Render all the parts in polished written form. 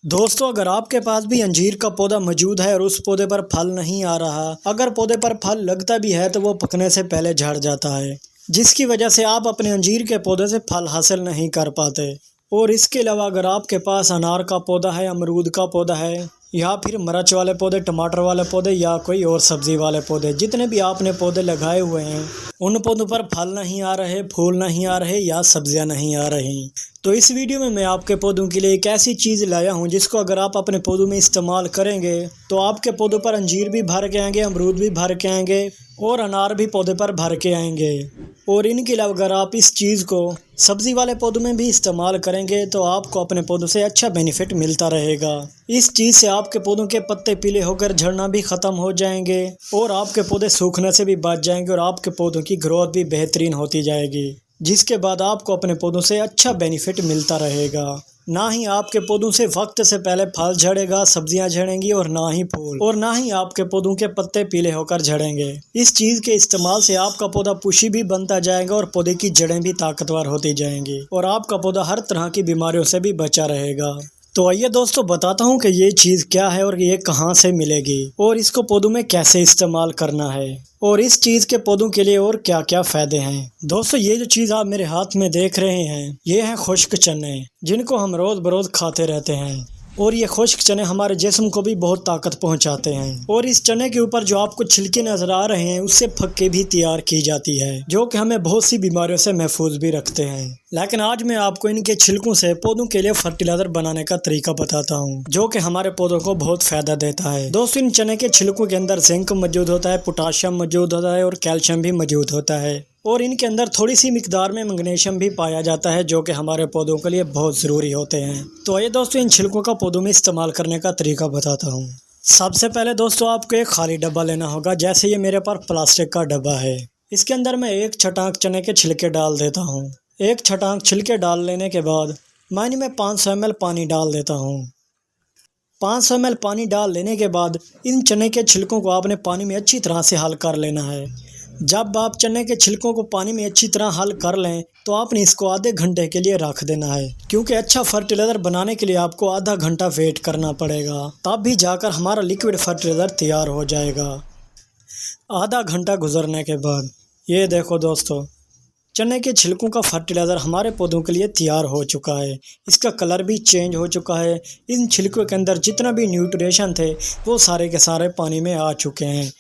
दोस्तों, अगर आपके पास भी अंजीर का पौधा मौजूद है और उस पौधे पर फल नहीं आ रहा, अगर पौधे पर फल लगता भी है तो वो पकने से पहले झड़ जाता है, जिसकी वजह से आप अपने अंजीर के पौधे से फल हासिल नहीं कर पाते। और इसके अलावा अगर आपके पास अनार का पौधा है, अमरूद का पौधा है, या फिर मिर्च वाले पौधे, टमाटर वाले पौधे या कोई और सब्जी वाले पौधे, जितने भी आपने पौधे लगाए हुए हैं, उन पौधों पर फल नहीं आ रहे, फूल नहीं आ रहे या सब्जियां नहीं आ रही, तो इस वीडियो में मैं आपके पौधों के लिए एक ऐसी चीज़ लाया हूं जिसको अगर आप अपने पौधों में इस्तेमाल करेंगे तो आपके पौधों पर अंजीर भी भर के आएंगे, अमरूद भी भर के आएंगे और अनार भी पौधे पर भर के आएंगे। और इनके अलावा अगर आप इस चीज़ को सब्ज़ी वाले पौधों में भी इस्तेमाल करेंगे तो आपको अपने पौधों से अच्छा बेनिफिट मिलता रहेगा। इस चीज़ से आपके पौधों के पत्ते पीले होकर झड़ना भी ख़त्म हो जाएंगे और आपके पौधे सूखने से भी बच जाएंगे और आपके पौधों की ग्रोथ भी बेहतरीन होती जाएगी, जिसके बाद आपको अपने पौधों से अच्छा बेनिफिट मिलता रहेगा। ना ही आपके पौधों से वक्त से पहले फल झड़ेगा, सब्जियां झड़ेंगी और ना ही फूल, और ना ही आपके पौधों के पत्ते पीले होकर झड़ेंगे। इस चीज़ के इस्तेमाल से आपका पौधा पुष्टि भी बनता जाएगा और पौधे की जड़ें भी ताकतवर होती जाएंगी और आपका पौधा हर तरह की बीमारियों से भी बचा रहेगा। तो आइए दोस्तों, बताता हूँ कि ये चीज़ क्या है और ये कहाँ से मिलेगी और इसको पौधों में कैसे इस्तेमाल करना है और इस चीज़ के पौधों के लिए और क्या क्या फ़ायदे हैं। दोस्तों, ये जो चीज़ आप मेरे हाथ में देख रहे हैं, ये हैं खुश्क चने, जिनको हम रोज़ बरोज़ खाते रहते हैं। और ये खुश्क चने हमारे जिस्म को भी बहुत ताकत पहुंचाते हैं। और इस चने के ऊपर जो आपको छिलके नजर आ रहे हैं, उससे फक्के भी तैयार की जाती है, जो कि हमें बहुत सी बीमारियों से महफूज भी रखते हैं। लेकिन आज मैं आपको इनके छिलकों से पौधों के लिए फर्टिलाइजर बनाने का तरीका बताता हूँ, जो कि हमारे पौधों को बहुत फायदा देता है। दोस्तों, इन चने के छिलकों के अंदर जिंक मौजूद होता है, पोटाशियम मौजूद होता है और कैल्शियम भी मौजूद होता है। और इनके अंदर थोड़ी सी मिकदार में मैग्नीशियम भी पाया जाता है, जो कि हमारे पौधों के लिए बहुत ज़रूरी होते हैं। तो आइए दोस्तों, इन छिलकों का पौधों में इस्तेमाल करने का तरीका बताता हूँ। सबसे पहले दोस्तों, आपको एक खाली डब्बा लेना होगा। जैसे ये मेरे पास प्लास्टिक का डब्बा है, इसके अंदर मैं एक छटाक चने के छिलके डाल देता हूँ। एक छटाक छिलके डाल लेने के बाद मैं इनमें 500 ml पानी डाल देता हूँ। 500 ml पानी डाल लेने के बाद इन चने के छिलकों को आपने पानी में अच्छी तरह से हल कर लेना है। जब आप चने के छिलकों को पानी में अच्छी तरह हल कर लें तो आपने इसको आधे घंटे के लिए रख देना है, क्योंकि अच्छा फर्टिलाइज़र बनाने के लिए आपको आधा घंटा वेट करना पड़ेगा, तब भी जाकर हमारा लिक्विड फर्टिलाइज़र तैयार हो जाएगा। आधा घंटा गुजरने के बाद ये देखो दोस्तों, चने के छिलकों का फर्टिलाइज़र हमारे पौधों के लिए तैयार हो चुका है। इसका कलर भी चेंज हो चुका है। इन छिलकों के अंदर जितना भी न्यूट्रिशन थे वो सारे के सारे पानी में आ चुके हैं।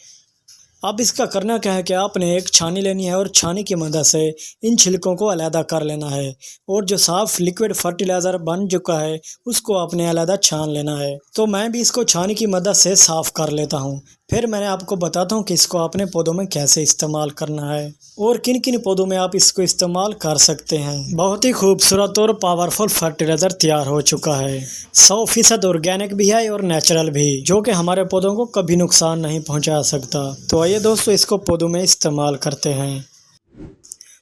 अब इसका करना क्या है कि आपने एक छानी लेनी है और छानी की मदद से इन छिलकों को अलग कर लेना है और जो साफ़ लिक्विड फर्टिलाइज़र बन चुका है उसको आपने अलग छान लेना है। तो मैं भी इसको छानी की मदद से साफ़ कर लेता हूँ, फिर मैंने आपको बताता हूँ कि इसको अपने पौधों में कैसे इस्तेमाल करना है और किन किन पौधों में आप इसको इस्तेमाल कर सकते हैं। बहुत ही खूबसूरत और पावरफुल फर्टिलाइज़र तैयार हो चुका है। 100% ऑर्गेनिक भी है और नेचुरल भी, जो कि हमारे पौधों को कभी नुकसान नहीं पहुंचा सकता। तो आइए दोस्तों, इसको पौधों में इस्तेमाल करते हैं।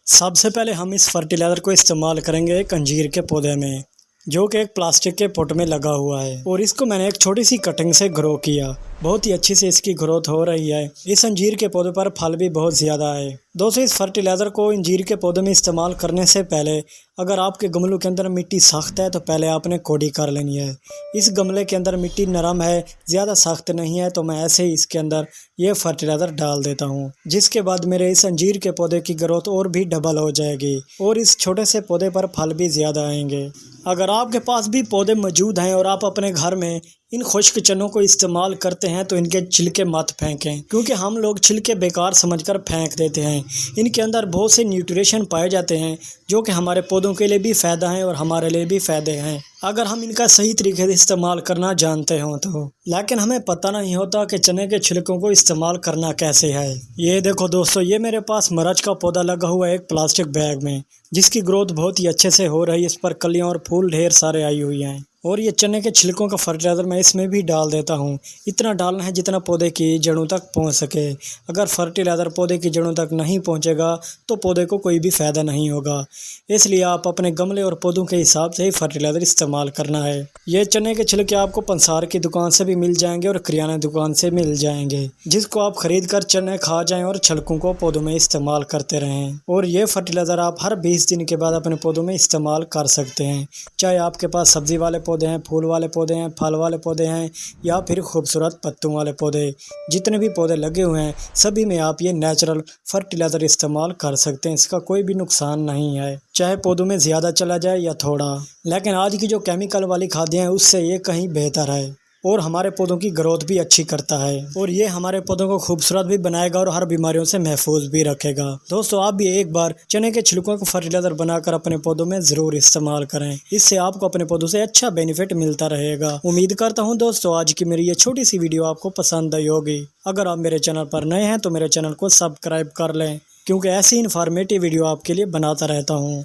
सबसे पहले हम इस फर्टिलाइज़र को इस्तेमाल करेंगे एक अंजीर के पौधे में, जो कि एक प्लास्टिक के पॉट में लगा हुआ है। और इसको मैंने एक छोटी सी कटिंग से ग्रो किया। बहुत ही अच्छी से इसकी ग्रोथ हो रही है। इस अंजीर के पौधे पर फल भी बहुत ज़्यादा है। दोस्तों, इस फर्टिलाइज़र को अंजीर के पौधे में इस्तेमाल करने से पहले अगर आपके गमलों के अंदर मिट्टी सख्त है तो पहले आपने कोड़ी कर लेनी है। इस गमले के अंदर मिट्टी नरम है, ज़्यादा सख्त नहीं है, तो मैं ऐसे ही इसके अंदर ये फर्टिलाइज़र डाल देता हूँ, जिसके बाद मेरे इस अंजीर के पौधे की ग्रोथ और भी डबल हो जाएगी और इस छोटे से पौधे पर फल भी ज़्यादा आएंगे। अगर आपके पास भी पौधे मौजूद हैं और आप अपने घर में इन खुश्क चनों को इस्तेमाल करते हैं तो इनके छिलके मत फेंकें, क्योंकि हम लोग छिलके बेकार समझकर फेंक देते हैं। इनके अंदर बहुत से न्यूट्रिशन पाए जाते हैं जो कि हमारे पौधों के लिए भी फ़ायदा है और हमारे लिए भी फ़ायदे हैं, अगर हम इनका सही तरीके से इस्तेमाल करना जानते हों तो। लेकिन हमें पता नहीं होता कि चने के छिलकों को इस्तेमाल करना कैसे है। ये देखो दोस्तों, ये मेरे पास मिर्च का पौधा लगा हुआ है एक प्लास्टिक बैग में, जिसकी ग्रोथ बहुत ही अच्छे से हो रही है। इस पर कलियाँ और फूल ढेर सारे आई हुई हैं। और ये चने के छिलकों का फर्टिलाइज़र मैं इसमें भी डाल देता हूँ। इतना डालना है जितना पौधे की जड़ों तक पहुँच सके। अगर फर्टिलाइज़र पौधे की जड़ों तक नहीं पहुँचेगा तो पौधे को कोई भी फ़ायदा नहीं होगा। इसलिए आप अपने गमले और पौधों के हिसाब से ही फर्टिलाइज़र इस्तेमाल इस्तेमाल करना है। ये चने के छिलके आपको पंसार की दुकान से भी मिल जाएंगे और किराना दुकान से मिल जाएंगे, जिसको आप खरीद कर चने खा जाएं और छिलकों को पौधों में इस्तेमाल करते रहें। और ये फर्टिलाइजर आप हर 20 दिन के बाद अपने पौधों में इस्तेमाल कर सकते हैं, चाहे आपके पास सब्जी वाले पौधे हैं, फूल वाले पौधे हैं, फल वाले पौधे हैं या फिर खूबसूरत पत्तों वाले पौधे। जितने भी पौधे लगे हुए हैं सभी में आप ये नेचुरल फर्टिलाइजर इस्तेमाल कर सकते हैं। इसका कोई भी नुकसान नहीं है, चाहे पौधों में ज़्यादा चला जाए या थोड़ा। लेकिन आज की जो केमिकल वाली खादें हैं उससे ये कहीं बेहतर है और हमारे पौधों की ग्रोथ भी अच्छी करता है और ये हमारे पौधों को खूबसूरत भी बनाएगा और हर बीमारियों से महफूज भी रखेगा। दोस्तों, आप भी एक बार चने के छिलकों को फर्टिलाइजर बनाकर अपने पौधों में ज़रूर इस्तेमाल करें। इससे आपको अपने पौधों से अच्छा बेनिफिट मिलता रहेगा। उम्मीद करता हूँ दोस्तों आज की मेरी ये छोटी सी वीडियो आपको पसंद आई होगी। अगर आप मेरे चैनल पर नए हैं तो मेरे चैनल को सब्सक्राइब कर लें, क्योंकि ऐसी इन्फॉर्मेटिव वीडियो आपके लिए बनाता रहता हूँ।